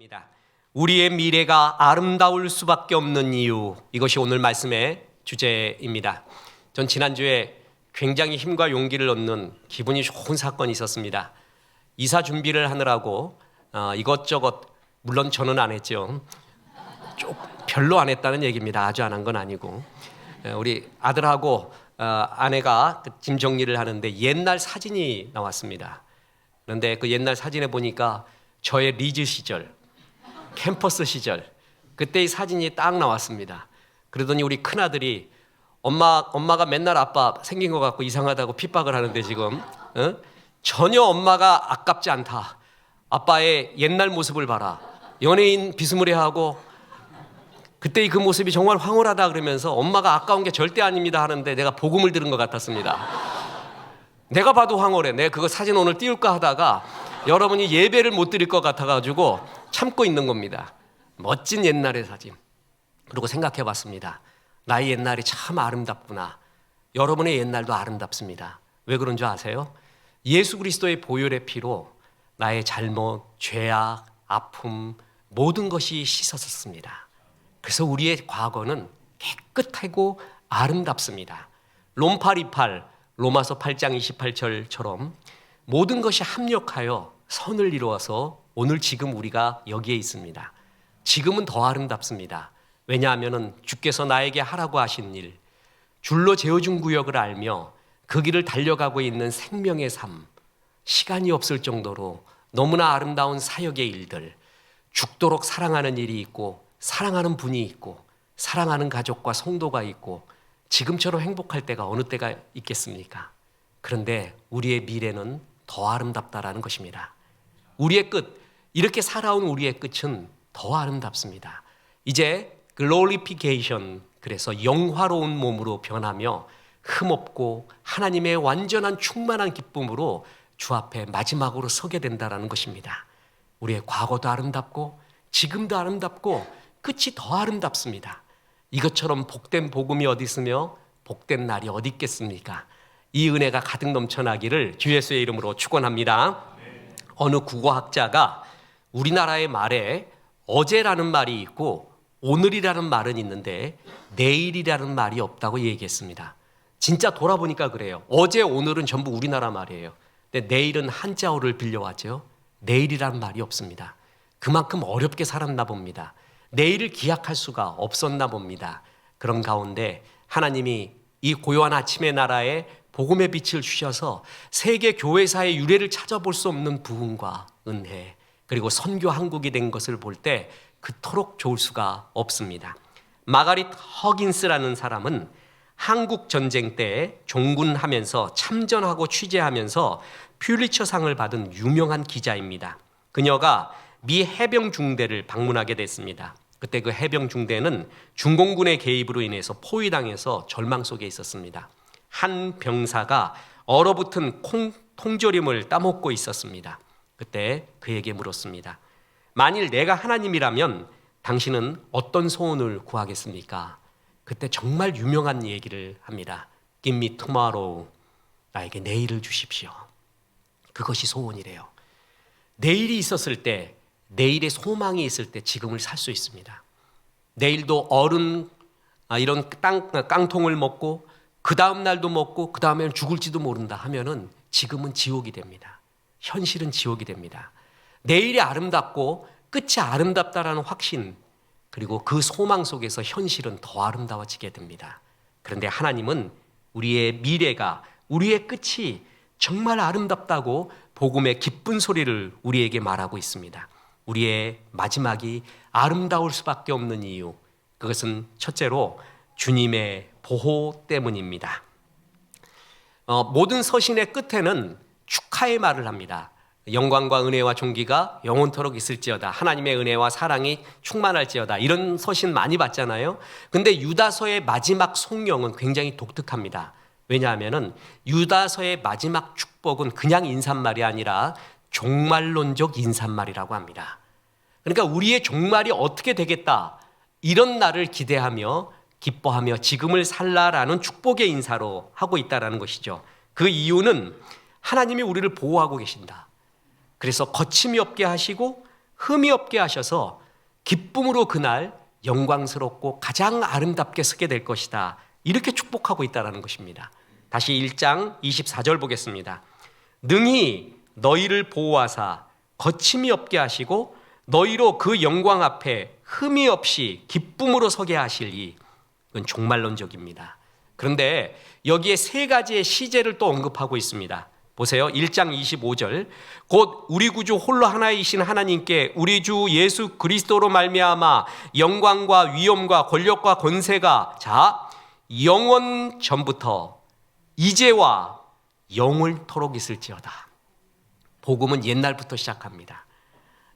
입니다. 우리의 미래가 아름다울 수밖에 없는 이유, 이것이 오늘 말씀의 주제입니다. 전 지난주에 굉장히 힘과 용기를 얻는 기분이 좋은 사건이 있었습니다. 이사 준비를 하느라고 이것저것, 물론 저는 안 했죠. 별로 안 했다는 얘기입니다. 아주 안 한 건 아니고, 우리 아들하고 아내가 짐 정리를 하는데 옛날 사진이 나왔습니다. 그런데 그 옛날 사진에 보니까 저의 리즈 시절, 캠퍼스 시절, 그때의 사진이 딱 나왔습니다. 그러더니 우리 큰아들이 엄마가 맨날 아빠 생긴 것 같고 이상하다고 핍박을 하는데 지금 전혀 엄마가 아깝지 않다. 아빠의 옛날 모습을 봐라. 연예인 비스무리하고 그때의 그 모습이 정말 황홀하다 그러면서 엄마가 아까운 게 절대 아닙니다 하는데 내가 복음을 들은 것 같았습니다. 내가 봐도 황홀해. 내가 그거 사진 오늘 띄울까 하다가 여러분이 예배를 못 드릴 것 같아가지고 참고 있는 겁니다. 멋진 옛날의 사진. 그리고 생각해 봤습니다. 나의 옛날이 참 아름답구나. 여러분의 옛날도 아름답습니다. 왜 그런 줄 아세요? 예수 그리스도의 보혈의 피로 나의 잘못, 죄악, 아픔 모든 것이 씻어졌습니다. 그래서 우리의 과거는 깨끗하고 아름답습니다. 롬828 로마서 8장 28절처럼 모든 것이 합력하여 선을 이루어서 오늘 지금 우리가 여기에 있습니다. 지금은 더 아름답습니다. 왜냐하면 주께서 나에게 하라고 하신 일, 줄로 재어준 구역을 알며 그 길을 달려가고 있는 생명의 삶, 시간이 없을 정도로 너무나 아름다운 사역의 일들, 죽도록 사랑하는 일이 있고 사랑하는 분이 있고 사랑하는 가족과 성도가 있고 지금처럼 행복할 때가 어느 때가 있겠습니까? 그런데 우리의 미래는 더 아름답다라는 것입니다. 우리의 끝, 이렇게 살아온 우리의 끝은 더 아름답습니다. 이제 글로리피케이션, 그래서 영화로운 몸으로 변하며 흠없고 하나님의 완전한 충만한 기쁨으로 주 앞에 마지막으로 서게 된다는 것입니다. 우리의 과거도 아름답고 지금도 아름답고 끝이 더 아름답습니다. 이것처럼 복된 복음이 어디 있으며 복된 날이 어디 있겠습니까? 이 은혜가 가득 넘쳐나기를 주 예수의 이름으로 축원합니다. 어느 국어학자가 우리나라의 말에 어제라는 말이 있고 오늘이라는 말은 있는데 내일이라는 말이 없다고 얘기했습니다. 진짜 돌아보니까 그래요. 어제 오늘은 전부 우리나라 말이에요. 근데 내일은 한자어를 빌려왔죠. 내일이라는 말이 없습니다. 그만큼 어렵게 살았나 봅니다. 내일을 기약할 수가 없었나 봅니다. 그런 가운데 하나님이 이 고요한 아침의 나라에 복음의 빛을 주셔서 세계 교회사의 유래를 찾아볼 수 없는 부흥과 은혜, 그리고 선교 한국이 된 것을 볼 때 그토록 좋을 수가 없습니다. 마가릿 허긴스라는 사람은 한국 전쟁 때 종군하면서 참전하고 취재하면서 퓰리처상을 받은 유명한 기자입니다. 그녀가 미 해병 중대를 방문하게 됐습니다. 그때 그 해병 중대는 중공군의 개입으로 인해서 포위당해서 절망 속에 있었습니다. 한 병사가 얼어붙은 통조림을 따먹고 있었습니다. 그때 그에게 물었습니다. 만일 내가 하나님이라면 당신은 어떤 소원을 구하겠습니까? 그때 정말 유명한 얘기를 합니다. Give me tomorrow. 나에게 내일을 주십시오. 그것이 소원이래요. 내일이 있었을 때, 내일의 소망이 있을 때 지금을 살 수 있습니다. 내일도 이런 깡통을 먹고 그 다음 날도 먹고 그 다음에는 죽을지도 모른다 하면은 지금은 지옥이 됩니다. 현실은 지옥이 됩니다. 내일이 아름답고 끝이 아름답다라는 확신, 그리고 그 소망 속에서 현실은 더 아름다워지게 됩니다. 그런데 하나님은 우리의 미래가, 우리의 끝이 정말 아름답다고 복음의 기쁜 소리를 우리에게 말하고 있습니다. 우리의 마지막이 아름다울 수밖에 없는 이유, 그것은 첫째로 주님의 보호 때문입니다. 모든 서신의 끝에는 축하의 말을 합니다. 영광과 은혜와 존귀가 영원토록 있을지어다. 하나님의 은혜와 사랑이 충만할지어다. 이런 서신 많이 봤잖아요. 근데 유다서의 마지막 송영은 굉장히 독특합니다. 왜냐하면 유다서의 마지막 축복은 그냥 인사말이 아니라 종말론적 인사말이라고 합니다. 그러니까 우리의 종말이 어떻게 되겠다, 이런 날을 기대하며 기뻐하며 지금을 살라라는 축복의 인사로 하고 있다는 것이죠. 그 이유는 하나님이 우리를 보호하고 계신다. 그래서 거침이 없게 하시고 흠이 없게 하셔서 기쁨으로 그날 영광스럽고 가장 아름답게 서게 될 것이다. 이렇게 축복하고 있다는 것입니다. 다시 1장 24절 보겠습니다. 능히 너희를 보호하사 거침이 없게 하시고 너희로 그 영광 앞에 흠이 없이 기쁨으로 서게 하시리. 이건 종말론적입니다. 그런데 여기에 세 가지의 시제를 또 언급하고 있습니다. 보세요. 1장 25절. 곧 우리 구주 홀로 하나이신 하나님께 우리 주 예수 그리스도로 말미암아 영광과 위엄과 권력과 권세가 영원 전부터 이제와 영원토록 있을지어다. 복음은 옛날부터 시작합니다.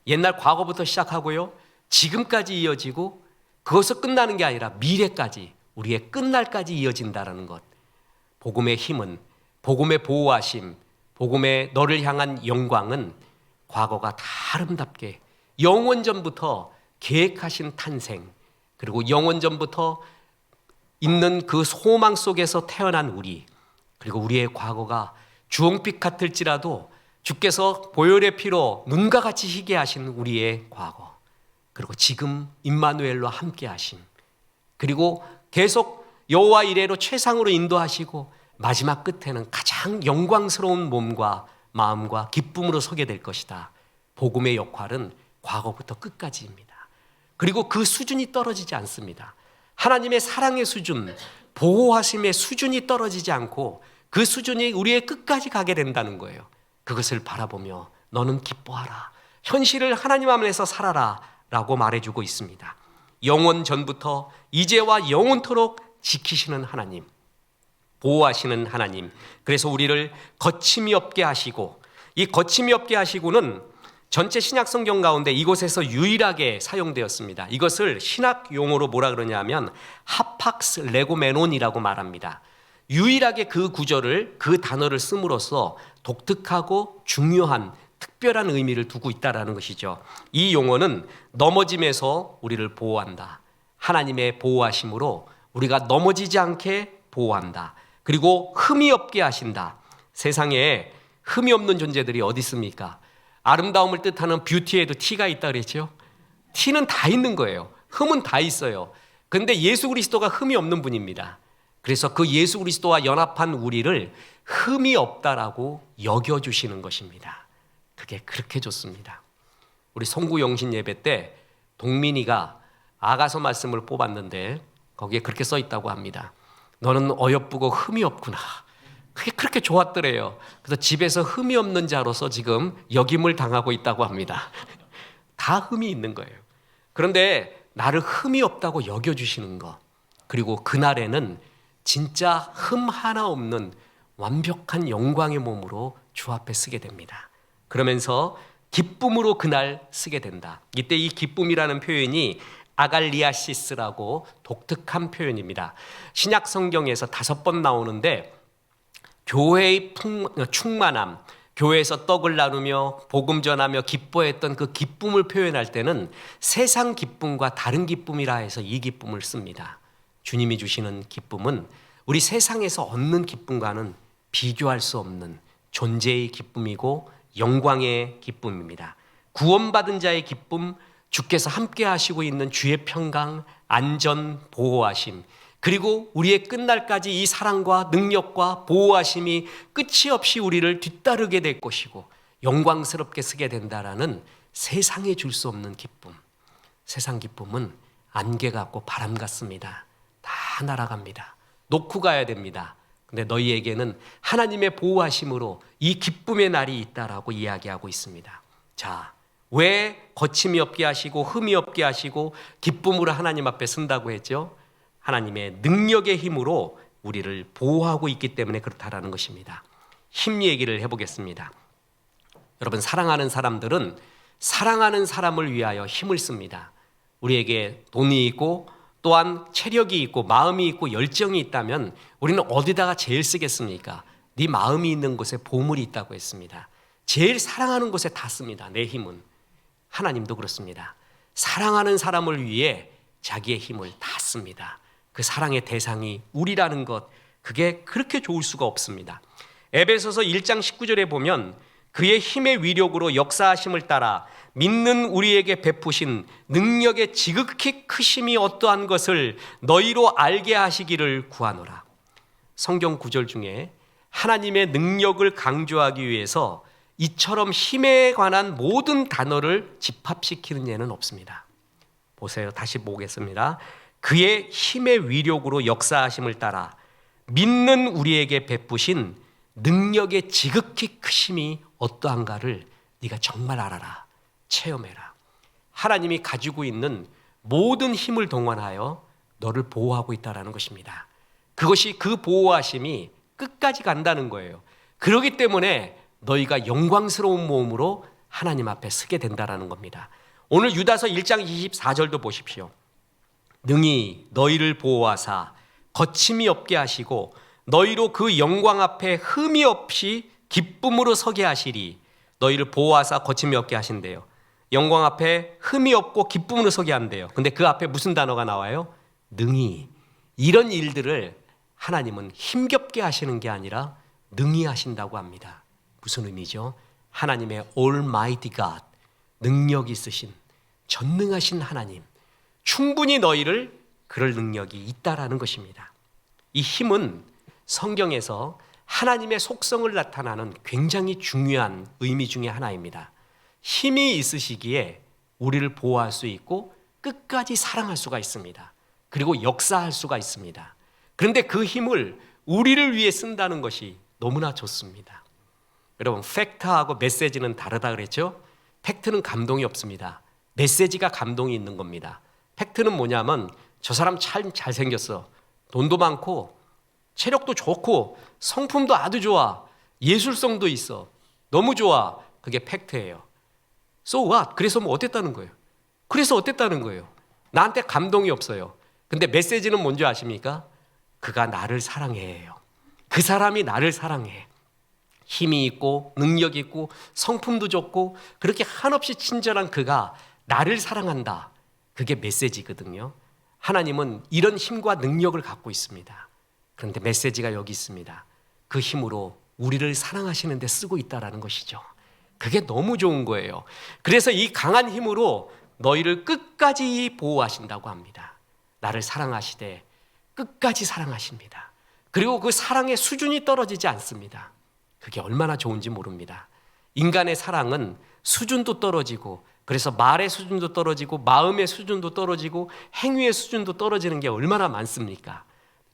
옛날 과거부터 시작하고요. 지금까지 이어지고 그것을 끝나는 게 아니라 미래까지 우리의 끝날까지 이어진다는 것. 복음의 힘은, 복음의 보호하심, 복음의 너를 향한 영광은 과거가 다 아름답게 영원전부터 계획하신 탄생, 그리고 영원전부터 있는 그 소망 속에서 태어난 우리, 그리고 우리의 과거가 주홍빛 같을지라도 주께서 보혈의 피로 눈과 같이 희게 하신 우리의 과거, 그리고 지금 임마누엘로 함께 하심, 그리고 계속 여호와 이레로 최상으로 인도하시고 마지막 끝에는 가장 영광스러운 몸과 마음과 기쁨으로 서게 될 것이다. 복음의 역할은 과거부터 끝까지입니다. 그리고 그 수준이 떨어지지 않습니다. 하나님의 사랑의 수준, 보호하심의 수준이 떨어지지 않고 그 수준이 우리의 끝까지 가게 된다는 거예요. 그것을 바라보며 너는 기뻐하라. 현실을 하나님 안에서 살아라 라고 말해주고 있습니다. 영원 전부터 이제와 영원토록 지키시는 하나님, 보호하시는 하나님. 그래서 우리를 거침이 없게 하시고, 이 거침이 없게 하시고는 전체 신약 성경 가운데 이곳에서 유일하게 사용되었습니다. 이것을 신학 용어로 뭐라 그러냐면 하팍스 레고메논이라고 말합니다. 유일하게 그 구절을, 그 단어를 씀으로써 독특하고 중요한 특별한 의미를 두고 있다는 것이죠. 이 용어는 넘어짐에서 우리를 보호한다. 하나님의 보호하심으로 우리가 넘어지지 않게 보호한다. 그리고 흠이 없게 하신다. 세상에 흠이 없는 존재들이 어디 있습니까? 아름다움을 뜻하는 뷰티에도 티가 있다 그랬죠. 티는 다 있는 거예요. 흠은 다 있어요. 그런데 예수 그리스도가 흠이 없는 분입니다. 그래서 그 예수 그리스도와 연합한 우리를 흠이 없다라고 여겨주시는 것입니다. 그게 그렇게 좋습니다. 우리 송구 영신 예배 때 동민이가 아가서 말씀을 뽑았는데 거기에 그렇게 써 있다고 합니다. 너는 어여쁘고 흠이 없구나. 그게 그렇게 좋았더래요. 그래서 집에서 흠이 없는 자로서 지금 역임을 당하고 있다고 합니다. 다 흠이 있는 거예요. 그런데 나를 흠이 없다고 여겨주시는 것, 그리고 그날에는 진짜 흠 하나 없는 완벽한 영광의 몸으로 주 앞에 쓰게 됩니다. 그러면서 기쁨으로 그날 쓰게 된다. 이때 이 기쁨이라는 표현이 아갈리아시스라고 독특한 표현입니다. 신약 성경에서 5번 나오는데 교회의 충만함, 교회에서 떡을 나누며 복음 전하며 기뻐했던 그 기쁨을 표현할 때는 세상 기쁨과 다른 기쁨이라 해서 이 기쁨을 씁니다. 주님이 주시는 기쁨은 우리 세상에서 얻는 기쁨과는 비교할 수 없는 존재의 기쁨이고 영광의 기쁨입니다. 구원받은 자의 기쁨, 주께서 함께 하시고 있는 주의 평강, 안전, 보호하심, 그리고 우리의 끝날까지 이 사랑과 능력과 보호하심이 끝이 없이 우리를 뒤따르게 될 것이고 영광스럽게 쓰게 된다라는 세상에 줄 수 없는 기쁨. 세상 기쁨은 안개 같고 바람 같습니다. 다 날아갑니다. 놓고 가야 됩니다. 근데 너희에게는 하나님의 보호하심으로 이 기쁨의 날이 있다라고 이야기하고 있습니다. 자, 왜 거침이 없게 하시고 흠이 없게 하시고 기쁨으로 하나님 앞에 쓴다고 했죠? 하나님의 능력의 힘으로 우리를 보호하고 있기 때문에 그렇다라는 것입니다. 힘 얘기를 해보겠습니다. 여러분, 사랑하는 사람들은 사랑하는 사람을 위하여 힘을 씁니다. 우리에게 돈이 있고 또한 체력이 있고 마음이 있고 열정이 있다면 우리는 어디다가 제일 쓰겠습니까? 네 마음이 있는 곳에 보물이 있다고 했습니다. 제일 사랑하는 곳에 다 씁니다. 내 힘은. 하나님도 그렇습니다. 사랑하는 사람을 위해 자기의 힘을 다 씁니다. 그 사랑의 대상이 우리라는 것, 그게 그렇게 좋을 수가 없습니다. 에베소서 1장 19절에 보면 그의 힘의 위력으로 역사하심을 따라 믿는 우리에게 베푸신 능력의 지극히 크심이 어떠한 것을 너희로 알게 하시기를 구하노라. 성경 구절 중에 하나님의 능력을 강조하기 위해서 이처럼 힘에 관한 모든 단어를 집합시키는 예는 없습니다. 보세요. 다시 보겠습니다. 그의 힘의 위력으로 역사하심을 따라 믿는 우리에게 베푸신 능력의 지극히 크심이 어떠한가를 네가 정말 알아라. 체험해라. 하나님이 가지고 있는 모든 힘을 동원하여 너를 보호하고 있다는 것입니다. 그것이 그 보호하심이 끝까지 간다는 거예요. 그렇기 때문에 너희가 영광스러운 몸으로 하나님 앞에 서게 된다는 겁니다. 오늘 유다서 1장 24절도 보십시오. 능히 너희를 보호하사 거침이 없게 하시고 너희로 그 영광 앞에 흠이 없이 기쁨으로 서게 하시리. 너희를 보호하사 거침이 없게 하신대요. 영광 앞에 흠이 없고 기쁨으로 서게 한대요. 근데 그 앞에 무슨 단어가 나와요? 능히. 이런 일들을 하나님은 힘겹게 하시는 게 아니라 능히 하신다고 합니다. 무슨 의미죠? 하나님의 Almighty God, 능력 있으신 전능하신 하나님, 충분히 너희를 그럴 능력이 있다라는 것입니다. 이 힘은 성경에서 하나님의 속성을 나타나는 굉장히 중요한 의미 중에 하나입니다. 힘이 있으시기에 우리를 보호할 수 있고 끝까지 사랑할 수가 있습니다. 그리고 역사할 수가 있습니다. 그런데 그 힘을 우리를 위해 쓴다는 것이 너무나 좋습니다. 여러분, 팩트하고 메시지는 다르다 그랬죠? 팩트는 감동이 없습니다. 메시지가 감동이 있는 겁니다. 팩트는 뭐냐면 저 사람 참 잘생겼어. 돈도 많고 체력도 좋고 성품도 아주 좋아. 예술성도 있어. 너무 좋아. 그게 팩트예요. So what? 그래서 뭐 어땠다는 거예요? 그래서 어땠다는 거예요? 나한테 감동이 없어요. 근데 메시지는 뭔지 아십니까? 그가 나를 사랑해요. 그 사람이 나를 사랑해. 힘이 있고 능력이 있고 성품도 좋고 그렇게 한없이 친절한 그가 나를 사랑한다. 그게 메시지거든요. 하나님은 이런 힘과 능력을 갖고 있습니다. 그런데 메시지가 여기 있습니다. 그 힘으로 우리를 사랑하시는 데 쓰고 있다는 것이죠. 그게 너무 좋은 거예요. 그래서 이 강한 힘으로 너희를 끝까지 보호하신다고 합니다. 나를 사랑하시되 끝까지 사랑하십니다. 그리고 그 사랑의 수준이 떨어지지 않습니다. 그게 얼마나 좋은지 모릅니다. 인간의 사랑은 수준도 떨어지고 그래서 말의 수준도 떨어지고 마음의 수준도 떨어지고 행위의 수준도 떨어지는 게 얼마나 많습니까?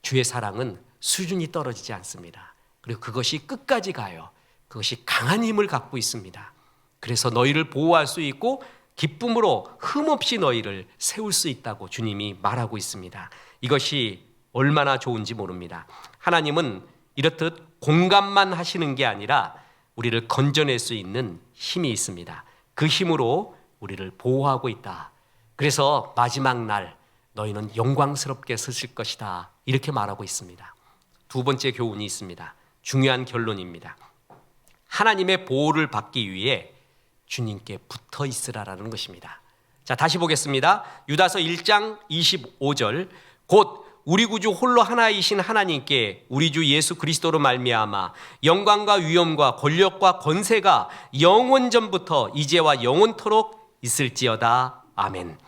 주의 사랑은 수준이 떨어지지 않습니다. 그리고 그것이 끝까지 가요. 그것이 강한 힘을 갖고 있습니다. 그래서 너희를 보호할 수 있고 기쁨으로 흠없이 너희를 세울 수 있다고 주님이 말하고 있습니다. 이것이 얼마나 좋은지 모릅니다. 하나님은 이렇듯 공감만 하시는 게 아니라 우리를 건져낼 수 있는 힘이 있습니다. 그 힘으로 우리를 보호하고 있다. 그래서 마지막 날 너희는 영광스럽게 서실 것이다. 이렇게 말하고 있습니다. 두 번째 교훈이 있습니다. 중요한 결론입니다. 하나님의 보호를 받기 위해 주님께 붙어 있으라라는 것입니다. 자, 다시 보겠습니다. 유다서 1장 25절. 곧 우리 구주 홀로 하나이신 하나님께 우리 주 예수 그리스도로 말미암아 영광과 위엄과 권력과 권세가 영원 전부터 이제와 영원토록 있을지어다. 아멘.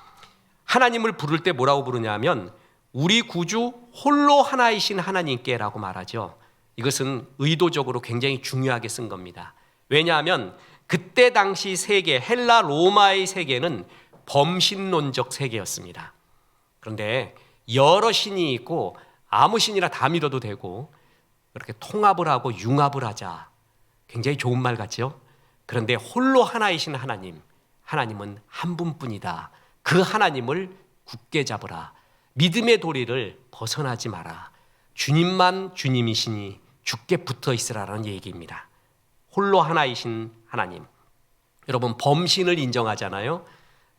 하나님을 부를 때 뭐라고 부르냐면 우리 구주 홀로 하나이신 하나님께라고 말하죠. 이것은 의도적으로 굉장히 중요하게 쓴 겁니다. 왜냐하면 그때 당시 세계, 헬라 로마의 세계는 범신론적 세계였습니다. 그런데 여러 신이 있고 아무 신이나 다 믿어도 되고 그렇게 통합을 하고 융합을 하자. 굉장히 좋은 말 같죠? 그런데 홀로 하나이신 하나님, 하나님은 한 분뿐이다. 그 하나님을 굳게 잡으라. 믿음의 도리를 벗어나지 마라. 주님만 주님이시니 주께 붙어 있으라는 얘기입니다. 홀로 하나이신 하나님. 여러분, 범신을 인정하잖아요.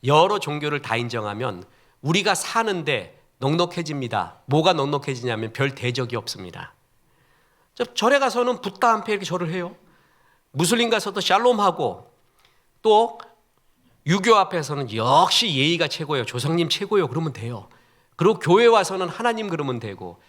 여러 종교를 다 인정하면 우리가 사는데 넉넉해집니다. 뭐가 넉넉해지냐면 별 대적이 없습니다. 절에 가서는 붓다 한패 이렇게 절을 해요. 무슬림 가서도 샬롬하고 또 유교 앞에서는 역시 예의가 최고예요. 조상님 최고예요. 그러면 돼요. 그리고 교회 와서는 하나님 그러면 되고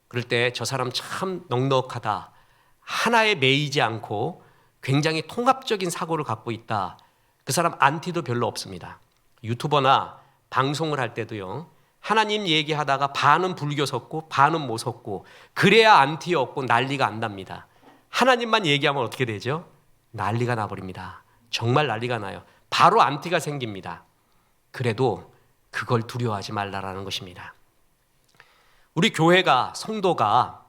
그럴 때 저 사람 참 넉넉하다. 하나에 매이지 않고 굉장히 통합적인 사고를 갖고 있다. 그 사람 안티도 별로 없습니다. 유튜버나 방송을 할 때도요. 하나님 얘기하다가 반은 불교 섰고 반은 못 섰고 그래야 안티였고 난리가 안 납니다. 하나님만 얘기하면 어떻게 되죠? 난리가 나버립니다. 정말 난리가 나요. 바로 안티가 생깁니다. 그래도 그걸 두려워하지 말라라는 것입니다. 우리 교회가 성도가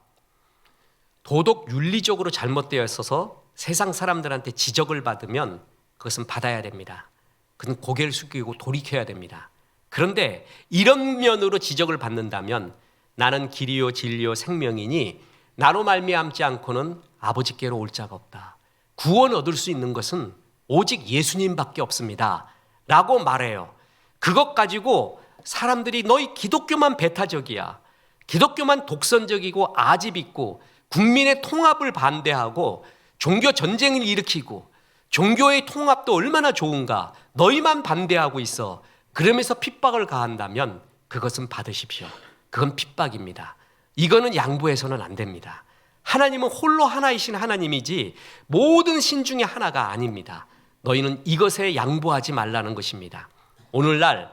도덕 윤리적으로 잘못되어 있어서 세상 사람들한테 지적을 받으면 그것은 받아야 됩니다. 그건 고개를 숙이고 돌이켜야 됩니다. 그런데 이런 면으로 지적을 받는다면 나는 길이요 진리요 생명이니 나로 말미암지 않고는 아버지께로 올 자가 없다. 구원 얻을 수 있는 것은 오직 예수님밖에 없습니다. 라고 말해요. 그것 가지고 사람들이 너희 기독교만 배타적이야. 기독교만 독선적이고 아집 있고 국민의 통합을 반대하고 종교 전쟁을 일으키고 종교의 통합도 얼마나 좋은가. 너희만 반대하고 있어. 그러면서 핍박을 가한다면 그것은 받으십시오. 그건 핍박입니다. 이거는 양보해서는 안 됩니다. 하나님은 홀로 하나이신 하나님이지 모든 신 중에 하나가 아닙니다. 너희는 이것에 양보하지 말라는 것입니다. 오늘날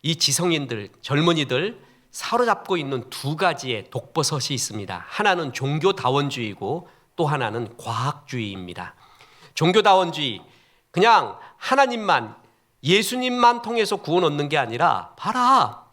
이 지성인들, 젊은이들 사로잡고 있는 두 가지의 독버섯이 있습니다. 하나는 종교다원주의고 또 하나는 과학주의입니다. 종교다원주의, 그냥 하나님만, 예수님만 통해서 구원 얻는 게 아니라 봐라,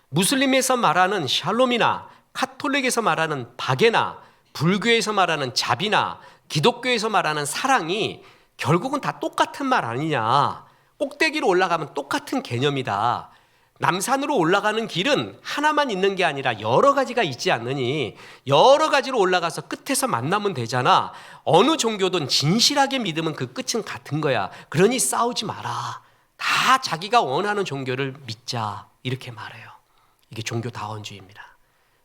무슬림에서 말하는 샬롬이나 카톨릭에서 말하는 바게나 불교에서 말하는 자비나 기독교에서 말하는 사랑이 결국은 다 똑같은 말 아니냐. 꼭대기로 올라가면 똑같은 개념이다. 남산으로 올라가는 길은 하나만 있는 게 아니라 여러 가지가 있지 않느니 여러 가지로 올라가서 끝에서 만나면 되잖아. 어느 종교든 진실하게 믿으면 그 끝은 같은 거야. 그러니 싸우지 마라. 다 자기가 원하는 종교를 믿자. 이렇게 말해요. 이게 종교다원주의입니다.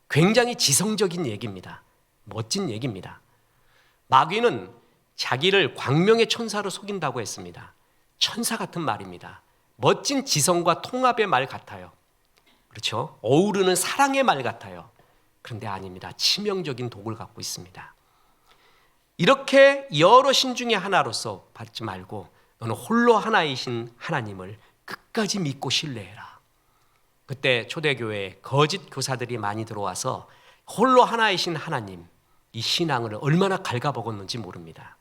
굉장히 지성적인 얘기입니다. 멋진 얘기입니다. 마귀는 자기를 광명의 천사로 속인다고 했습니다. 천사 같은 말입니다. 멋진 지성과 통합의 말 같아요. 그렇죠? 어우르는 사랑의 말 같아요. 그런데 아닙니다. 치명적인 독을 갖고 있습니다. 이렇게 여러 신 중에 하나로서 받지 말고 너는 홀로 하나이신 하나님을 끝까지 믿고 신뢰해라. 그때 초대교회에 거짓 교사들이 많이 들어와서 홀로 하나이신 하나님, 이 신앙을 얼마나 갉아먹었는지 모릅니다.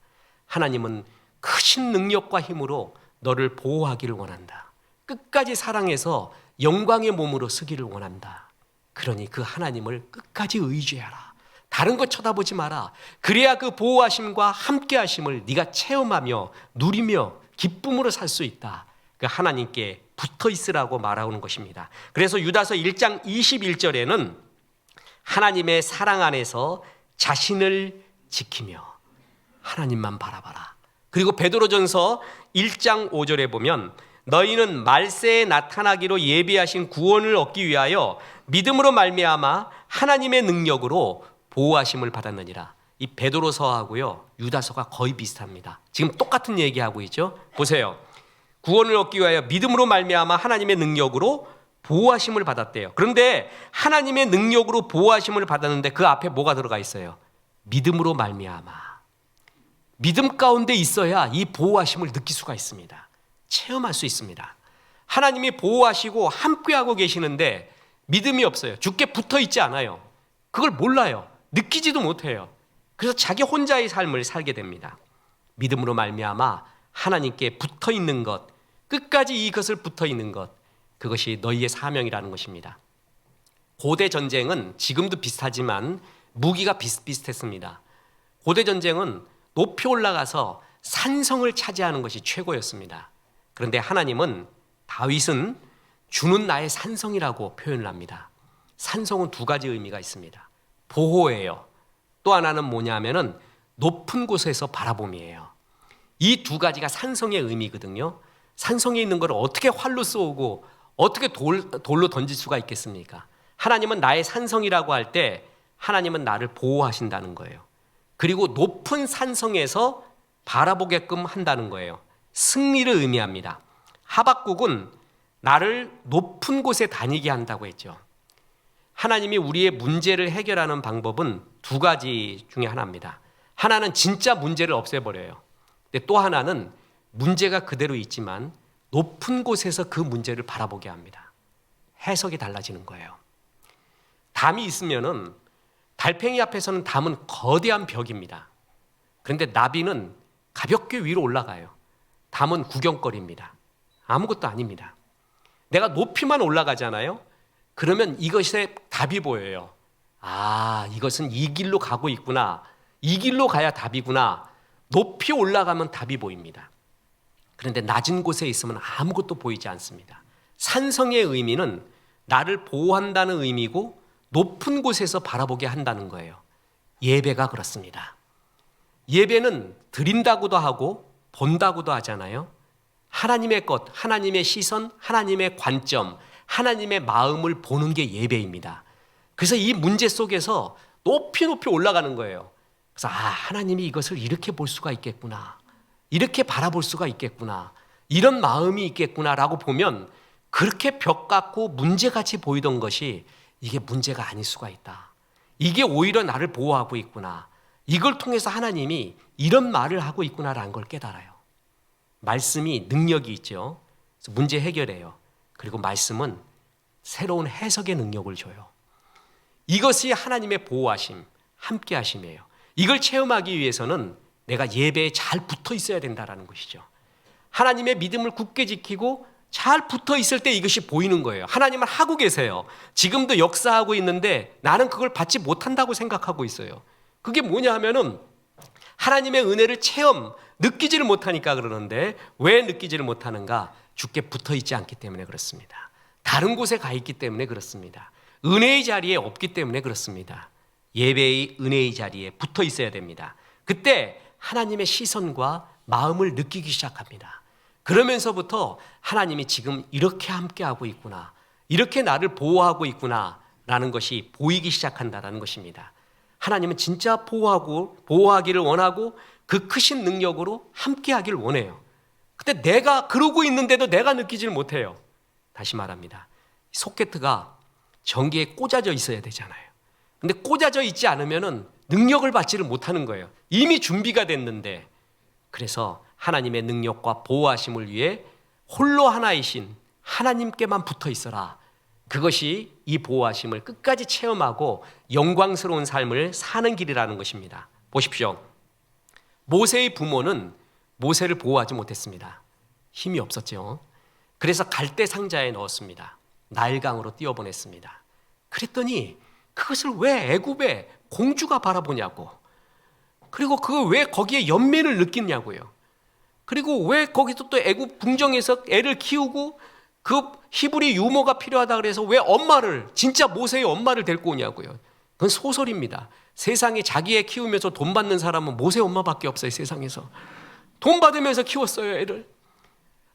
하나님은 크신 능력과 힘으로 너를 보호하기를 원한다. 끝까지 사랑해서 영광의 몸으로 쓰기를 원한다. 그러니 그 하나님을 끝까지 의지하라. 다른 것 쳐다보지 마라. 그래야 그 보호하심과 함께하심을 네가 체험하며 누리며 기쁨으로 살 수 있다. 그 하나님께 붙어 있으라고 말하는 것입니다. 그래서 유다서 1장 21절에는 하나님의 사랑 안에서 자신을 지키며 하나님만 바라봐라. 그리고 베드로전서 1장 5절에 보면 너희는 말세에 나타나기로 예비하신 구원을 얻기 위하여 믿음으로 말미암아 하나님의 능력으로 보호하심을 받았느니라. 이 베드로서하고요 유다서가 거의 비슷합니다. 지금 똑같은 얘기하고 있죠. 보세요. 구원을 얻기 위하여 믿음으로 말미암아 하나님의 능력으로 보호하심을 받았대요. 그런데 하나님의 능력으로 보호하심을 받았는데 그 앞에 뭐가 들어가 있어요? 믿음으로 말미암아. 믿음 가운데 있어야 이 보호하심을 느낄 수가 있습니다. 체험할 수 있습니다. 하나님이 보호하시고 함께하고 계시는데 믿음이 없어요. 주께 붙어 있지 않아요. 그걸 몰라요. 느끼지도 못해요. 그래서 자기 혼자의 삶을 살게 됩니다. 믿음으로 말미암아 하나님께 붙어 있는 것, 끝까지 이것을 붙어 있는 것, 그것이 너희의 사명이라는 것입니다. 고대 전쟁은 지금도 비슷하지만 무기가 비슷비슷했습니다. 고대 전쟁은 높이 올라가서 산성을 차지하는 것이 최고였습니다. 그런데 하나님은, 다윗은 주는 나의 산성이라고 표현을 합니다. 산성은 두 가지 의미가 있습니다. 보호예요. 또 하나는 뭐냐면은 높은 곳에서 바라봄이에요. 이 두 가지가 산성의 의미거든요. 산성에 있는 걸 어떻게 활로 쏘고 어떻게 돌로 던질 수가 있겠습니까? 하나님은 나의 산성이라고 할 때 하나님은 나를 보호하신다는 거예요. 그리고 높은 산성에서 바라보게끔 한다는 거예요. 승리를 의미합니다. 하박국은 나를 높은 곳에 다니게 한다고 했죠. 하나님이 우리의 문제를 해결하는 방법은 두 가지 중에 하나입니다. 하나는 진짜 문제를 없애버려요. 근데 또 하나는 문제가 그대로 있지만 높은 곳에서 그 문제를 바라보게 합니다. 해석이 달라지는 거예요. 담이 있으면은 달팽이 앞에서는 담은 거대한 벽입니다. 그런데 나비는 가볍게 위로 올라가요. 담은 구경거리입니다. 아무것도 아닙니다. 내가 높이만 올라가잖아요. 그러면 이것의 답이 보여요. 아, 이것은 이 길로 가고 있구나. 이 길로 가야 답이구나. 높이 올라가면 답이 보입니다. 그런데 낮은 곳에 있으면 아무것도 보이지 않습니다. 산성의 의미는 나를 보호한다는 의미고 높은 곳에서 바라보게 한다는 거예요. 예배가 그렇습니다. 예배는 드린다고도 하고 본다고도 하잖아요. 하나님의 것, 하나님의 시선, 하나님의 관점, 하나님의 마음을 보는 게 예배입니다. 그래서 이 문제 속에서 높이 높이 올라가는 거예요. 그래서 하나님이 이것을 이렇게 볼 수가 있겠구나. 이렇게 바라볼 수가 있겠구나. 이런 마음이 있겠구나라고 보면 그렇게 벽 같고 문제같이 보이던 것이 이게 문제가 아닐 수가 있다. 이게 오히려 나를 보호하고 있구나. 이걸 통해서 하나님이 이런 말을 하고 있구나라는 걸 깨달아요. 말씀이 능력이 있죠. 그래서 문제 해결해요. 그리고 말씀은 새로운 해석의 능력을 줘요. 이것이 하나님의 보호하심, 함께 하심이에요. 이걸 체험하기 위해서는 내가 예배에 잘 붙어 있어야 된다는 것이죠. 하나님의 믿음을 굳게 지키고 잘 붙어 있을 때 이것이 보이는 거예요. 하나님은 하고 계세요. 지금도 역사하고 있는데 나는 그걸 받지 못한다고 생각하고 있어요. 그게 뭐냐 하면은 하나님의 은혜를 느끼지를 못하니까 그러는데 왜 느끼지를 못하는가? 주께 붙어 있지 않기 때문에 그렇습니다. 다른 곳에 가 있기 때문에 그렇습니다. 은혜의 자리에 없기 때문에 그렇습니다. 예배의 은혜의 자리에 붙어 있어야 됩니다. 그때 하나님의 시선과 마음을 느끼기 시작합니다. 그러면서부터 하나님이 지금 이렇게 함께하고 있구나, 이렇게 나를 보호하고 있구나 라는 것이 보이기 시작한다는 것입니다. 하나님은 진짜 보호하기를 원하고 그 크신 능력으로 함께하기를 원해요. 근데 내가 그러고 있는데도 내가 느끼지를 못해요. 다시 말합니다. 소켓가 전기에 꽂아져 있어야 되잖아요. 근데 꽂아져 있지 않으면 능력을 받지를 못하는 거예요. 이미 준비가 됐는데. 그래서 하나님의 능력과 보호하심을 위해 홀로 하나이신 하나님께만 붙어 있어라. 그것이 이 보호하심을 끝까지 체험하고 영광스러운 삶을 사는 길이라는 것입니다. 보십시오. 모세의 부모는 모세를 보호하지 못했습니다. 힘이 없었죠. 그래서 갈대 상자에 넣었습니다. 나일강으로 띄워보냈습니다. 그랬더니 그것을 왜 애굽의 공주가 바라보냐고. 그리고 그걸 왜 거기에 연민을 느끼냐고요. 그리고 왜 거기서 또 애굽 궁정에서 애를 키우고 그 히브리 유모가 필요하다 그래서 왜 진짜 모세의 엄마를 데리고 오냐고요. 그건 소설입니다. 세상에 자기 애 키우면서 돈 받는 사람은 모세 엄마밖에 없어요. 세상에서. 돈 받으면서 키웠어요, 애를.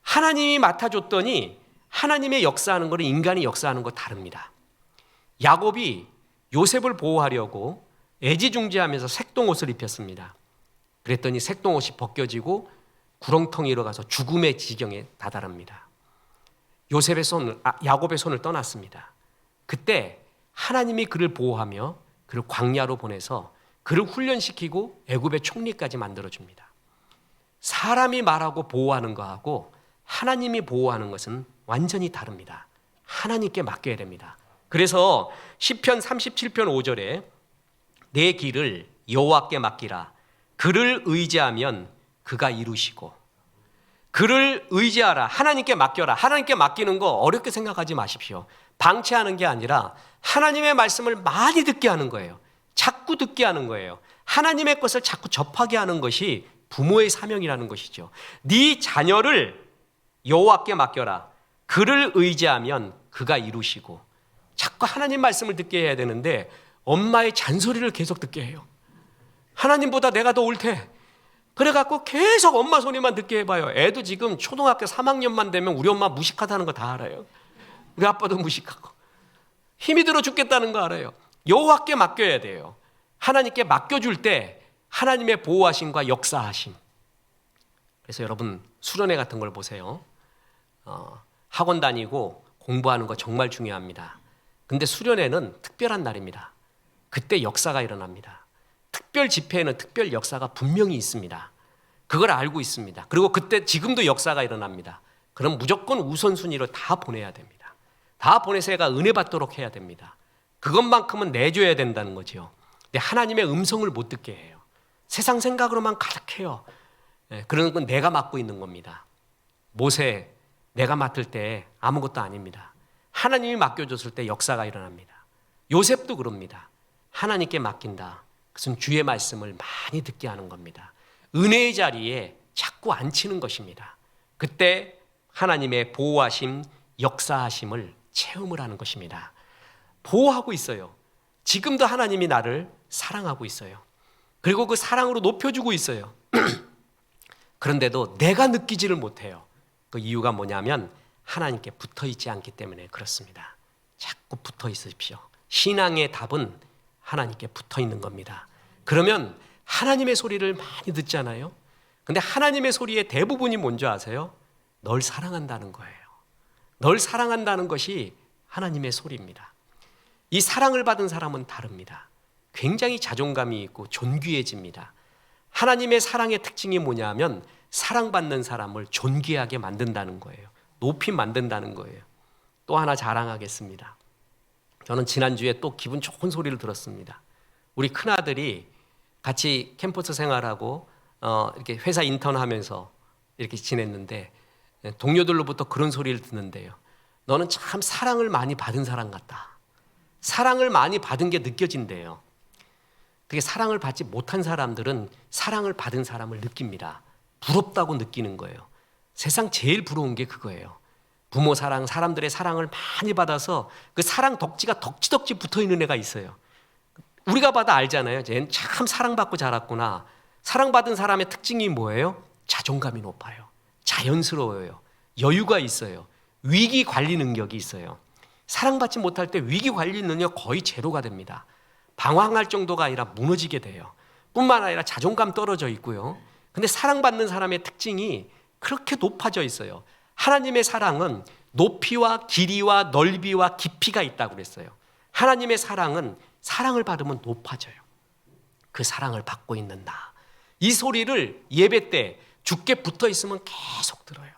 하나님이 맡아줬더니 하나님의 역사하는 거는 인간이 역사하는 거 다릅니다. 야곱이 요셉을 보호하려고 애지중지하면서 색동옷을 입혔습니다. 그랬더니 색동옷이 벗겨지고 구렁텅이로 가서 죽음의 지경에 다다릅니다. 야곱의 손을 떠났습니다. 그때 하나님이 그를 보호하며 그를 광야로 보내서 그를 훈련시키고 애굽의 총리까지 만들어줍니다. 사람이 말하고 보호하는 거하고 하나님이 보호하는 것은 완전히 다릅니다. 하나님께 맡겨야 됩니다. 그래서 시편 37편 5절에 내 길을 여호와께 맡기라. 그를 의지하면 그가 이루시고. 그를 의지하라. 하나님께 맡겨라. 하나님께 맡기는 거 어렵게 생각하지 마십시오. 방치하는 게 아니라 하나님의 말씀을 많이 듣게 하는 거예요. 자꾸 듣게 하는 거예요. 하나님의 것을 자꾸 접하게 하는 것이 부모의 사명이라는 것이죠. 네 자녀를 여호와께 맡겨라. 그를 의지하면 그가 이루시고. 자꾸 하나님 말씀을 듣게 해야 되는데 엄마의 잔소리를 계속 듣게 해요. 하나님보다 내가 더 옳대. 그래갖고 계속 엄마 소리만 듣게 해봐요. 애도 지금 초등학교 3학년만 되면 우리 엄마 무식하다는 거 다 알아요. 우리 아빠도 무식하고. 힘이 들어 죽겠다는 거 알아요. 여호와께 맡겨야 돼요. 하나님께 맡겨줄 때 하나님의 보호하심과 역사하심. 그래서 여러분 수련회 같은 걸 보세요. 학원 다니고 공부하는 거 정말 중요합니다. 근데 수련회는 특별한 날입니다. 그때 역사가 일어납니다. 특별 집회에는 특별 역사가 분명히 있습니다. 그걸 알고 있습니다. 그리고 그때 지금도 역사가 일어납니다. 그럼 무조건 우선순위로 다 보내야 됩니다. 다 보내서 애가 은혜 받도록 해야 됩니다. 그것만큼은 내줘야 된다는 거죠. 근데 하나님의 음성을 못 듣게 해요. 세상 생각으로만 가득해요. 그런 건 내가 맡고 있는 겁니다. 모세 내가 맡을 때 아무것도 아닙니다. 하나님이 맡겨줬을 때 역사가 일어납니다. 요셉도 그럽니다. 하나님께 맡긴다. 그것은 주의 말씀을 많이 듣게 하는 겁니다. 은혜의 자리에 자꾸 앉히는 것입니다. 그때 하나님의 보호하심, 역사하심을 체험을 하는 것입니다. 보호하고 있어요. 지금도 하나님이 나를 사랑하고 있어요. 그리고 그 사랑으로 높여주고 있어요. 그런데도 내가 느끼지를 못해요. 그 이유가 뭐냐면 하나님께 붙어 있지 않기 때문에 그렇습니다. 자꾸 붙어 있으십시오. 신앙의 답은 하나님께 붙어 있는 겁니다. 그러면 하나님의 소리를 많이 듣잖아요. 근데 하나님의 소리의 대부분이 뭔지 아세요? 널 사랑한다는 거예요. 널 사랑한다는 것이 하나님의 소리입니다. 이 사랑을 받은 사람은 다릅니다. 굉장히 자존감이 있고 존귀해집니다. 하나님의 사랑의 특징이 뭐냐면 사랑받는 사람을 존귀하게 만든다는 거예요. 높이 만든다는 거예요. 또 하나 자랑하겠습니다. 저는 지난주에 또 기분 좋은 소리를 들었습니다. 우리 큰아들이 같이 캠퍼스 생활하고 이렇게 회사 인턴하면서 이렇게 지냈는데 동료들로부터 그런 소리를 듣는데요. 너는 참 사랑을 많이 받은 사람 같다. 사랑을 많이 받은 게 느껴진대요. 그게 사랑을 받지 못한 사람들은 사랑을 받은 사람을 느낍니다. 부럽다고 느끼는 거예요. 세상 제일 부러운 게 그거예요. 부모 사랑, 사람들의 사랑을 많이 받아서 그 사랑 덕지가 덕지덕지 붙어있는 애가 있어요. 우리가 봐도 알잖아요. 쟤는 참 사랑받고 자랐구나. 사랑받은 사람의 특징이 뭐예요? 자존감이 높아요. 자연스러워요. 여유가 있어요. 위기 관리 능력이 있어요. 사랑받지 못할 때 위기 관리 능력 거의 제로가 됩니다. 방황할 정도가 아니라 무너지게 돼요. 뿐만 아니라 자존감 떨어져 있고요. 근데 사랑받는 사람의 특징이 그렇게 높아져 있어요. 하나님의 사랑은 높이와 길이와 넓이와 깊이가 있다고 그랬어요. 하나님의 사랑은 사랑을 받으면 높아져요. 그 사랑을 받고 있는 나. 이 소리를 예배 때 주께 붙어 있으면 계속 들어요.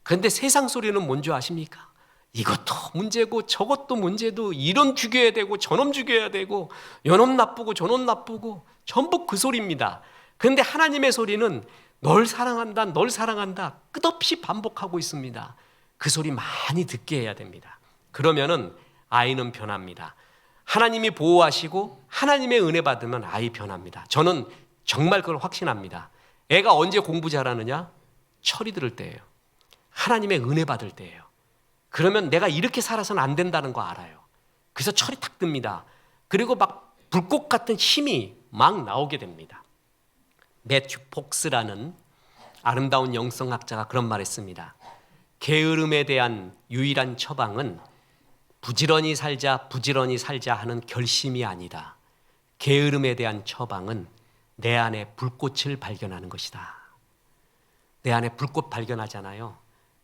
그런데 세상 소리는 뭔지 아십니까? 이것도 문제고 저것도 문제도 이런 죽여야 되고 저놈 죽여야 되고 요놈 나쁘고 저놈 나쁘고 전부 그 소리입니다. 그런데 하나님의 소리는 널 사랑한다, 널 사랑한다 끝없이 반복하고 있습니다. 그 소리 많이 듣게 해야 됩니다. 그러면은 아이는 변합니다. 하나님이 보호하시고 하나님의 은혜 받으면 아이 변합니다. 저는 정말 그걸 확신합니다. 애가 언제 공부 잘하느냐? 철이 들을 때예요. 하나님의 은혜 받을 때예요. 그러면 내가 이렇게 살아서는 안 된다는 거 알아요. 그래서 철이 탁 듭니다. 그리고 막 불꽃 같은 힘이 막 나오게 됩니다. 매튜 폭스라는 아름다운 영성학자가 그런 말 했습니다. 게으름에 대한 유일한 처방은 부지런히 살자 하는 결심이 아니다. 게으름에 대한 처방은 내 안에 불꽃을 발견하는 것이다. 내 안에 불꽃 발견하잖아요.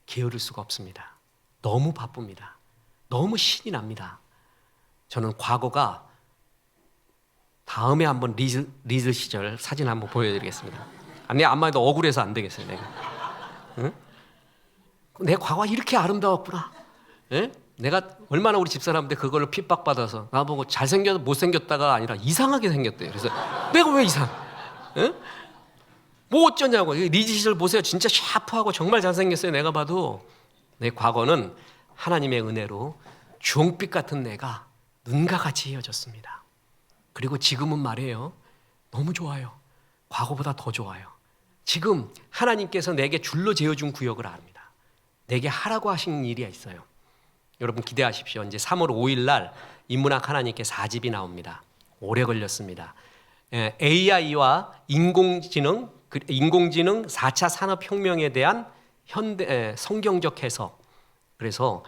게으를 수가 없습니다. 너무 바쁩니다. 너무 신이 납니다. 저는 과거가 다음에 한번 리즈 시절 사진 한번 보여드리겠습니다. 아니 안만 해도 억울해서 안 되겠어요. 내가. 응? 내 과거가 이렇게 아름다웠구나. 응? 내가 얼마나 우리 집사람한테 그걸로 핍박받아서 나보고 잘생겨도 못생겼다가 아니라 이상하게 생겼대요. 그래서 내가 왜 이상? 응? 뭐 어쩌냐고. 리즈 시절 보세요. 진짜 샤프하고 정말 잘생겼어요. 내가 봐도. 내 과거는 하나님의 은혜로 주홍빛 같은 내가 눈과 같이 이어졌습니다. 그리고 지금은 말이에요. 너무 좋아요. 과거보다 더 좋아요. 지금 하나님께서 내게 줄로 재어준 구역을 압니다. 내게 하라고 하신 일이 있어요. 여러분 기대하십시오. 이제 3월 5일 날 인문학 하나님께 4집이 나옵니다. 오래 걸렸습니다. AI와 인공지능 4차 산업혁명에 대한 현대 성경적 해석. 그래서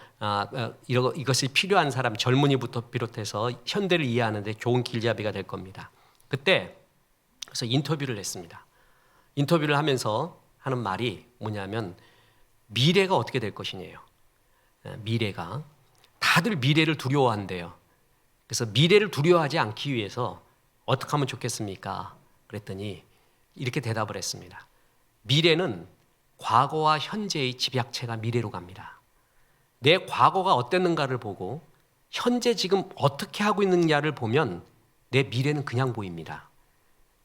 이것이 필요한 사람 젊은이부터 비롯해서 현대를 이해하는데 좋은 길잡이가 될 겁니다. 그때 그래서 인터뷰를 했습니다. 인터뷰를 하면서 하는 말이 뭐냐면 미래가 어떻게 될 것이냐요. 미래가 다들 미래를 두려워한대요. 그래서 미래를 두려워하지 않기 위해서 어떻게 하면 좋겠습니까? 그랬더니 이렇게 대답을 했습니다. 미래는 과거와 현재의 집약체가 미래로 갑니다. 내 과거가 어땠는가를 보고 현재 지금 어떻게 하고 있느냐를 보면 내 미래는 그냥 보입니다.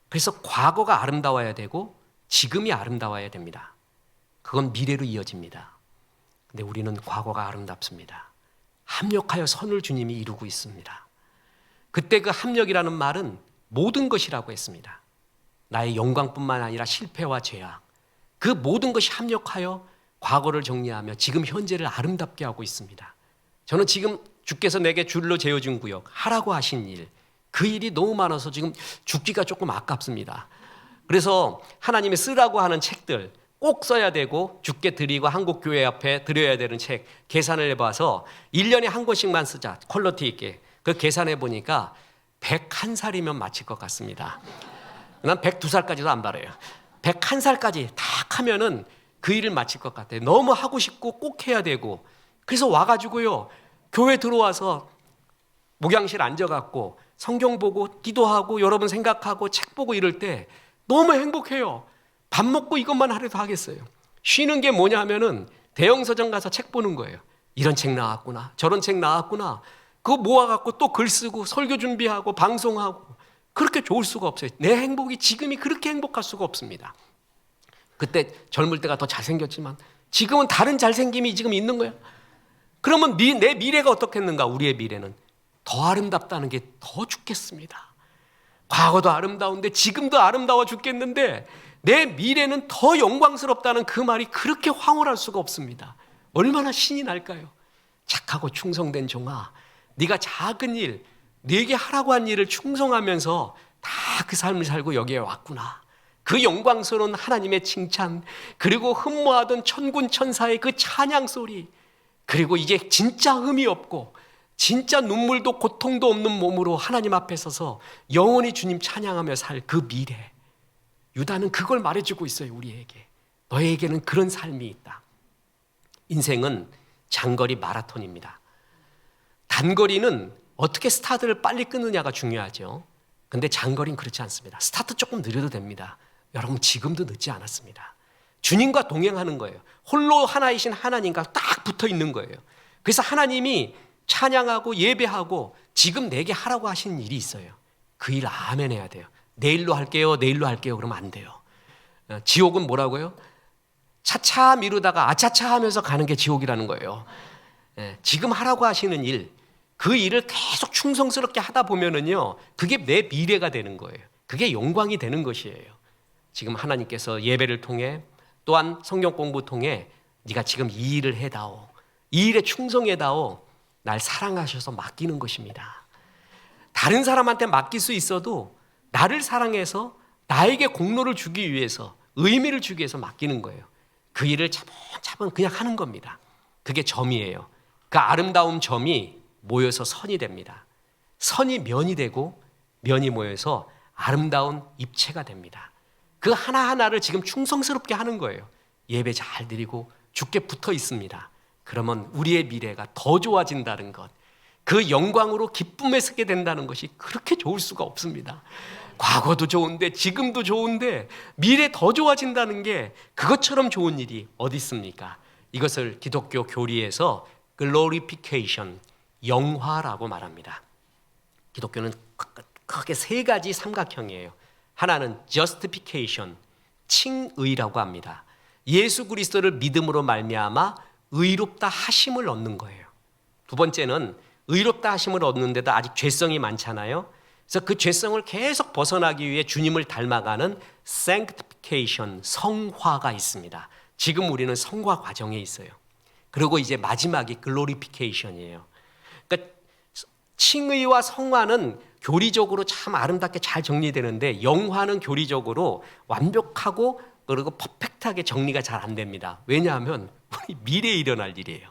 그래서 과거가 아름다워야 되고 지금이 아름다워야 됩니다. 그건 미래로 이어집니다. 근데 우리는 과거가 아름답습니다. 합력하여 선을 주님이 이루고 있습니다. 그때 그 합력이라는 말은 모든 것이라고 했습니다. 나의 영광뿐만 아니라 실패와 죄악, 그 모든 것이 합력하여 과거를 정리하며 지금 현재를 아름답게 하고 있습니다. 저는 지금 주께서 내게 줄로 재어준 구역, 하라고 하신 일, 그 일이 너무 많아서 지금 죽기가 조금 아깝습니다. 그래서 하나님이 쓰라고 하는 책들 꼭 써야 되고 주께 드리고 한국교회 앞에 드려야 되는 책 계산을 해봐서 1년에 한 권씩만 쓰자, 퀄리티 있게. 그 계산해 보니까 101살이면 마칠 것 같습니다. 난 102살까지도 안 바래요. 101살까지 딱 하면은 그 일을 마칠 것 같아요. 너무 하고 싶고 꼭 해야 되고. 그래서 와가지고요, 교회 들어와서 목양실 앉아갖고 성경 보고 기도하고 여러분 생각하고 책 보고 이럴 때 너무 행복해요. 밥 먹고 이것만 하려도 하겠어요. 쉬는 게 뭐냐 하면은 대형 서점 가서 책 보는 거예요. 이런 책 나왔구나, 저런 책 나왔구나. 그거 모아갖고 또 글 쓰고 설교 준비하고 방송하고. 그렇게 좋을 수가 없어요. 내 행복이 지금이 그렇게 행복할 수가 없습니다. 그때 젊을 때가 더 잘생겼지만 지금은 다른 잘생김이 지금 있는 거예요. 그러면 내 미래가 어떻겠는가? 우리의 미래는 더 아름답다는 게 더 죽겠습니다. 과거도 아름다운데 지금도 아름다워 죽겠는데 내 미래는 더 영광스럽다는 그 말이 그렇게 황홀할 수가 없습니다. 얼마나 신이 날까요? 착하고 충성된 종아, 네가 작은 일, 네게 하라고 한 일을 충성하면서 다 그 삶을 살고 여기에 왔구나. 그 영광스러운 하나님의 칭찬, 그리고 흠모하던 천군 천사의 그 찬양 소리, 그리고 이제 진짜 흠이 없고 진짜 눈물도 고통도 없는 몸으로 하나님 앞에 서서 영원히 주님 찬양하며 살 그 미래. 유다는 그걸 말해주고 있어요. 우리에게. 너에게는 그런 삶이 있다. 인생은 장거리 마라톤입니다. 단거리는 어떻게 스타트를 빨리 끊느냐가 중요하죠. 근데 장거리는 그렇지 않습니다. 스타트 조금 느려도 됩니다. 여러분, 지금도 늦지 않았습니다. 주님과 동행하는 거예요. 홀로 하나이신 하나님과 딱 붙어 있는 거예요. 그래서 하나님이 찬양하고 예배하고 지금 내게 하라고 하시는 일이 있어요. 그 일 아멘 해야 돼요. 내일로 할게요, 내일로 할게요 그러면 안 돼요. 지옥은 뭐라고요? 차차 미루다가 아차차 하면서 가는 게 지옥이라는 거예요. 지금 하라고 하시는 일, 그 일을 계속 충성스럽게 하다 보면은요, 그게 내 미래가 되는 거예요. 그게 영광이 되는 것이에요. 지금 하나님께서 예배를 통해 또한 성경 공부 통해 네가 지금 이 일을 해다오, 이 일에 충성해다오, 날 사랑하셔서 맡기는 것입니다. 다른 사람한테 맡길 수 있어도 나를 사랑해서 나에게 공로를 주기 위해서, 의미를 주기 위해서 맡기는 거예요. 그 일을 차분차분 그냥 하는 겁니다. 그게 점이에요. 그 아름다운 점이 모여서 선이 됩니다. 선이 면이 되고 면이 모여서 아름다운 입체가 됩니다. 그 하나하나를 지금 충성스럽게 하는 거예요. 예배 잘 드리고 주께 붙어 있습니다. 그러면 우리의 미래가 더 좋아진다는 것, 그 영광으로 기쁨에 서게 된다는 것이 그렇게 좋을 수가 없습니다. 과거도 좋은데 지금도 좋은데 미래 더 좋아진다는 게 그것처럼 좋은 일이 어디 있습니까? 이것을 기독교 교리에서 glorification, 영화라고 말합니다. 기독교는 크게 세 가지 삼각형이에요. 하나는 justification, 칭의라고 합니다. 예수 그리스도를 믿음으로 말미암아 의롭다 하심을 얻는 거예요. 두 번째는 의롭다 하심을 얻는데도 아직 죄성이 많잖아요. 그래서 그 죄성을 계속 벗어나기 위해 주님을 닮아가는 sanctification, 성화가 있습니다. 지금 우리는 성화 과정에 있어요. 그리고 이제 마지막이 glorification이에요. 그러니까 칭의와 성화는 교리적으로 참 아름답게 잘 정리되는데 영화는 교리적으로 완벽하고 그리고 퍼펙트하게 정리가 잘 안 됩니다. 왜냐하면 우리 미래에 일어날 일이에요.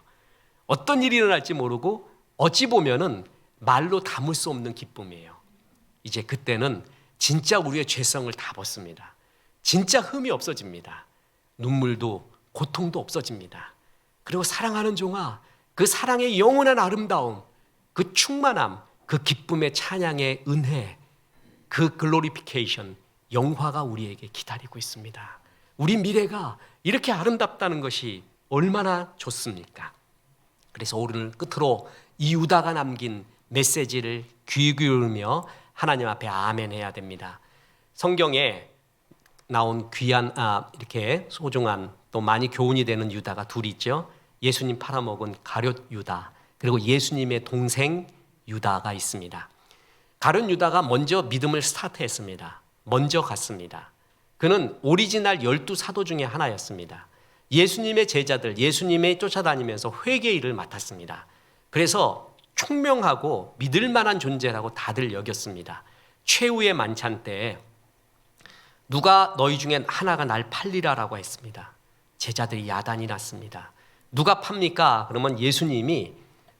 어떤 일이 일어날지 모르고 어찌 보면은 말로 담을 수 없는 기쁨이에요. 이제 그때는 진짜 우리의 죄성을 다 벗습니다. 진짜 흠이 없어집니다. 눈물도 고통도 없어집니다. 그리고 사랑하는 종아, 그 사랑의 영원한 아름다움, 그 충만함, 그 기쁨의 찬양의 은혜, 그 글로리피케이션, 영화가 우리에게 기다리고 있습니다. 우리 미래가 이렇게 아름답다는 것이 얼마나 좋습니까? 그래서 오늘 끝으로 이 유다가 남긴 메시지를 귀 기울이며 하나님 앞에 아멘 해야 됩니다. 성경에 나온 귀한 이렇게 소중한 또 많이 교훈이 되는 유다가 둘이 있죠. 예수님 팔아먹은 가룟 유다, 그리고 예수님의 동생 유다가 있습니다. 가룟 유다가 먼저 믿음을 스타트했습니다. 먼저 갔습니다. 그는 오리지널 12사도 중에 하나였습니다. 예수님의 제자들, 예수님의 쫓아다니면서 회개 일을 맡았습니다. 그래서 총명하고 믿을 만한 존재라고 다들 여겼습니다. 최후의 만찬 때 누가 너희 중엔 하나가 날 팔리라라고 했습니다. 제자들이 야단이 났습니다. 누가 팝니까? 그러면 예수님이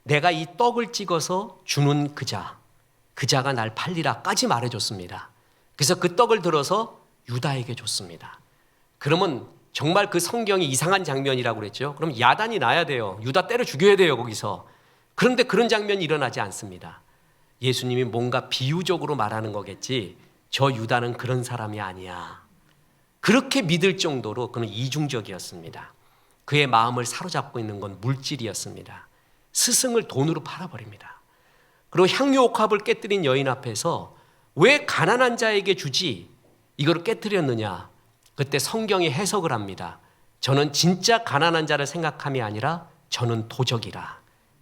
내가 이 떡을 찍어서 주는 그자가 날 팔리라까지 말해줬습니다. 그래서 그 떡을 들어서 유다에게 줬습니다. 그러면 정말 그 성경이 이상한 장면이라고 그랬죠. 그럼 야단이 나야 돼요. 유다 때려 죽여야 돼요, 거기서. 그런데 그런 장면이 일어나지 않습니다. 예수님이 뭔가 비유적으로 말하는 거겠지, 저 유다는 그런 사람이 아니야. 그렇게 믿을 정도로 그는 이중적이었습니다. 그의 마음을 사로잡고 있는 건 물질이었습니다. 스승을 돈으로 팔아버립니다. 그리고 향유옥합을 깨뜨린 여인 앞에서 왜 가난한 자에게 주지 이걸 깨뜨렸느냐. 그때 성경이 해석을 합니다. 저는 진짜 가난한 자를 생각함이 아니라 저는 도적이라.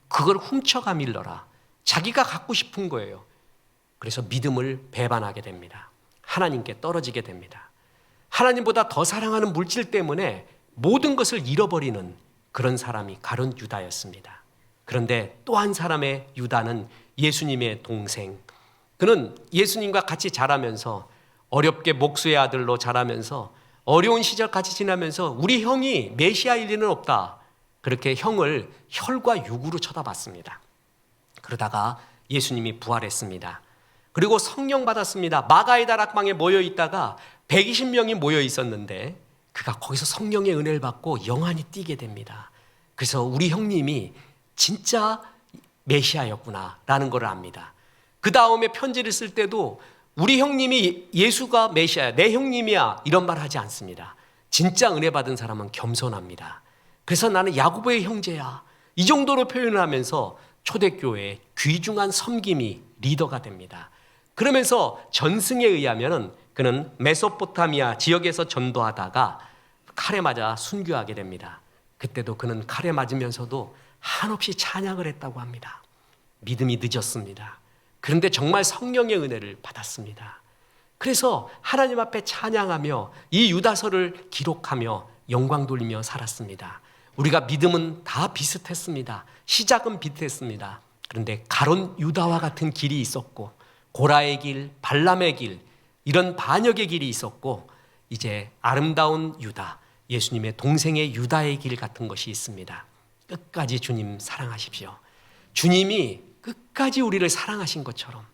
그걸 훔쳐가 밀러라. 자기가 갖고 싶은 거예요. 그래서 믿음을 배반하게 됩니다. 하나님께 떨어지게 됩니다. 하나님보다 더 사랑하는 물질 때문에 모든 것을 잃어버리는 그런 사람이 가룟 유다였습니다. 그런데 또 한 사람의 유다는 예수님의 동생. 그는 예수님과 같이 자라면서 어렵게 목수의 아들로 자라면서 어려운 시절 같이 지나면서 우리 형이 메시아일 리는 없다. 그렇게 형을 혈과 육으로 쳐다봤습니다. 그러다가 예수님이 부활했습니다. 그리고 성령 받았습니다. 마가의 다락방에 모여 있다가 120명이 모여 있었는데 그가 거기서 성령의 은혜를 받고 영안이 띄게 됩니다. 그래서 우리 형님이 진짜 메시아였구나라는 걸 압니다. 그 다음에 편지를 쓸 때도 우리 형님이 예수가 메시아야, 내 형님이야 이런 말 하지 않습니다. 진짜 은혜 받은 사람은 겸손합니다. 그래서 나는 야고보의 형제야 이 정도로 표현을 하면서 초대교회의 귀중한 섬김이 리더가 됩니다. 그러면서 전승에 의하면 그는 메소포타미아 지역에서 전도하다가 칼에 맞아 순교하게 됩니다. 그때도 그는 칼에 맞으면서도 한없이 찬양을 했다고 합니다. 믿음이 늦었습니다. 그런데 정말 성령의 은혜를 받았습니다. 그래서 하나님 앞에 찬양하며 이 유다서를 기록하며 영광 돌리며 살았습니다. 우리가 믿음은 다 비슷했습니다. 시작은 비슷했습니다. 그런데 가룟 유다와 같은 길이 있었고 고라의 길, 발람의 길, 이런 반역의 길이 있었고 이제 아름다운 유다, 예수님의 동생의 유다의 길 같은 것이 있습니다. 끝까지 주님 사랑하십시오. 주님이 끝까지 우리를 사랑하신 것처럼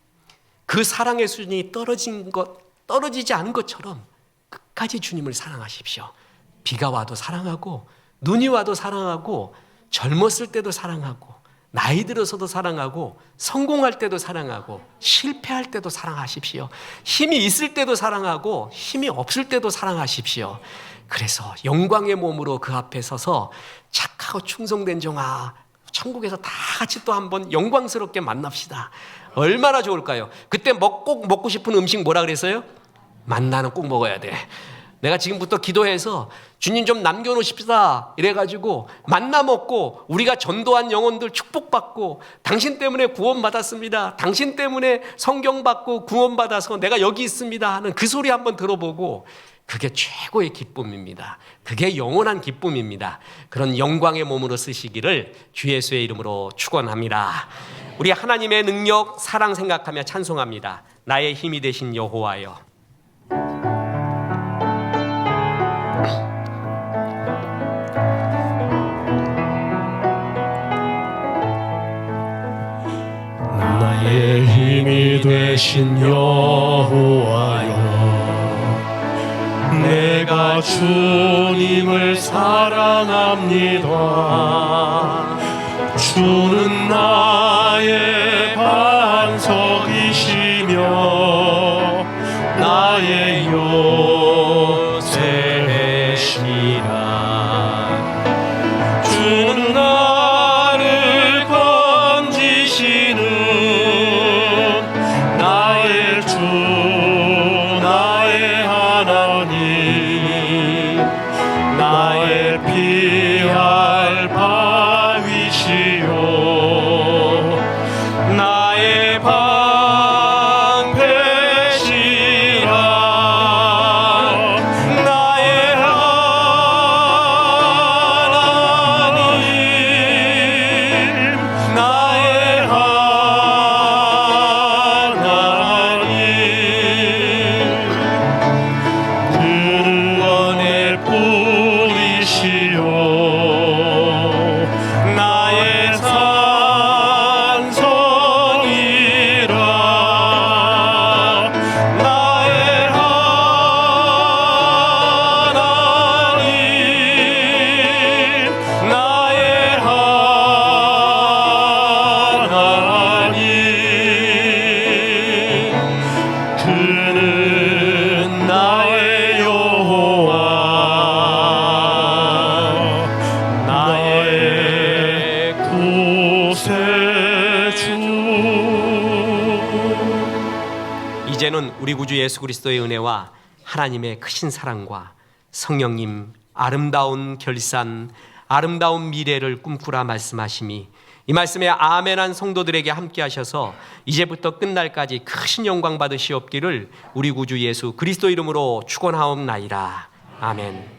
그 사랑의 수준이 떨어지지 않은 것처럼 끝까지 주님을 사랑하십시오. 비가 와도 사랑하고 눈이 와도 사랑하고 젊었을 때도 사랑하고 나이 들어서도 사랑하고 성공할 때도 사랑하고 실패할 때도 사랑하십시오. 힘이 있을 때도 사랑하고 힘이 없을 때도 사랑하십시오. 그래서 영광의 몸으로 그 앞에 서서 착하고 충성된 종아 천국에서 다 같이 또 한번 영광스럽게 만납시다. 얼마나 좋을까요? 그때 꼭 먹고 싶은 음식 뭐라 그랬어요? 만나는 꼭 먹어야 돼. 내가 지금부터 기도해서 주님 좀 남겨놓으십시다 이래가지고 만나 먹고 우리가 전도한 영혼들 축복받고 당신 때문에 구원받았습니다, 당신 때문에 성경받고 구원받아서 내가 여기 있습니다 하는 그 소리 한번 들어보고, 그게 최고의 기쁨입니다. 그게 영원한 기쁨입니다. 그런 영광의 몸으로 쓰시기를 주 예수의 이름으로 축원합니다. 우리 하나님의 능력, 사랑 생각하며 찬송합니다. 나의 힘이 되신 여호와여. 나의 힘이 되신 여호와여, 내가 주님을 사랑합니다. 주는 나의 반석이시며 이제는 우리 구주 예수 그리스도의 은혜와 하나님의 크신 사랑과 성령님 아름다운 결산, 아름다운 미래를 꿈꾸라 말씀하심이 이 말씀에 아멘한 성도들에게 함께 하셔서 이제부터 끝날까지 크신 영광 받으시옵기를 우리 구주 예수 그리스도 이름으로 축원하옵나이다. 아멘.